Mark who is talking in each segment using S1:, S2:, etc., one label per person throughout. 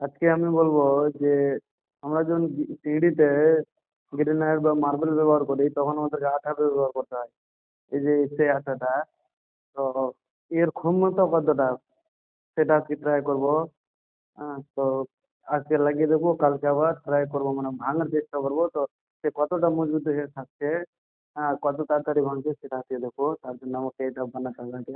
S1: আজকে আমি বলবো যে আমরা যখন সিঁড়িতে গ্রেনাইট বা মার্বেল ব্যবহার করি তখন আমাদেরকে আঠা ব্যবহার করতে হয়। এই যে সেই আঠাটা, তো এর ক্ষমতা কতটা সেটা আজকে ট্রাই করবো। তো আজকে লাগিয়ে দেবো, কালকে আবার ট্রাই করবো, মানে ভাঙার চেষ্টা করবো। তো সে কতটা মজবুত হয়ে থাকছে, কত তাড়াতাড়ি ভাঙছে সেটা আজকে দেখবো। তার জন্য আমাকে এটা বানাতে হবে।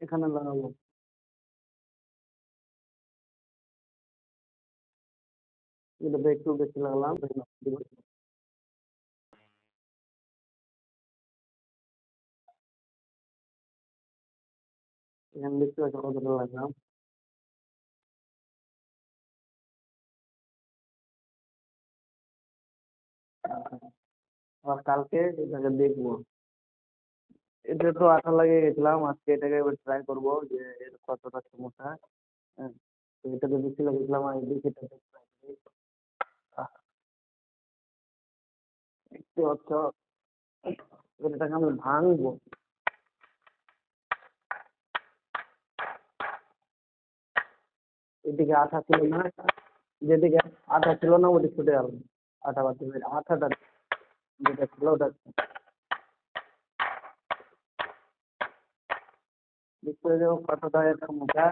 S1: এখানে লাগাবো। এটা একটু বেশি লাগলাম। এখানে দেখতে পাচ্ছি কতটা লাগলাম। আর কালকে এটাকে দেখবো। এটা তো আঠা লাগিয়ে গেছিলাম, আজকে এটাকে এবার ট্রাই করবো যে এর কতটা সমস্যা। হ্যাঁ, তো এটাকে বেশি লাগিয়েছিলাম আর দেখি এটা দেখতে পাচ্ছ। এটাকে আমি ভাঙবো। এদিকে আঠা ছিল না, যেদিকে আঠা ছিল না ওটি ছুটে গেল। আঠা বাদ দিয়ে আঠাটা যেটা ছিল ওটা দেখতে যাবো কতটা এর সমস্যা।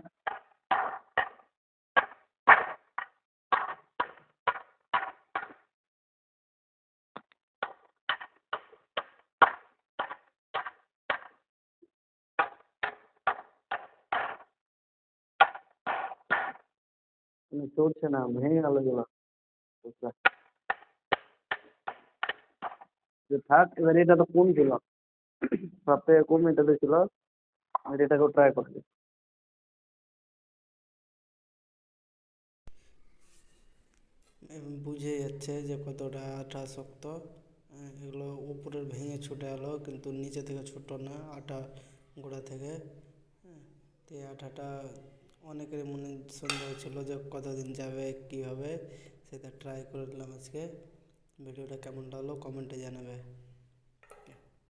S1: চলছে না, ভেঙে গেল এগুলো। বুঝলা? যে থাক, এবার এটা তো কম ছিল, সব থেকে কম এটাতে ছিল। আমি এটাকেও ট্রাই করছি।
S2: বুঝে যাচ্ছে যে কতটা আঠা শক্ত। এগুলো উপরের ভেঙে ছুটে এলো কিন্তু নিচে থেকে ছুটলো না আটা গোড়া থেকে। হ্যাঁ, তো এই আঠাটা অনেকের মনে সন্দেহ ছিল যে কতদিন যাবে কী হবে, সেটা ট্রাই করে নিলাম আজকে। ভিডিওটা কেমন লাগলো কমেন্টে জানাবে।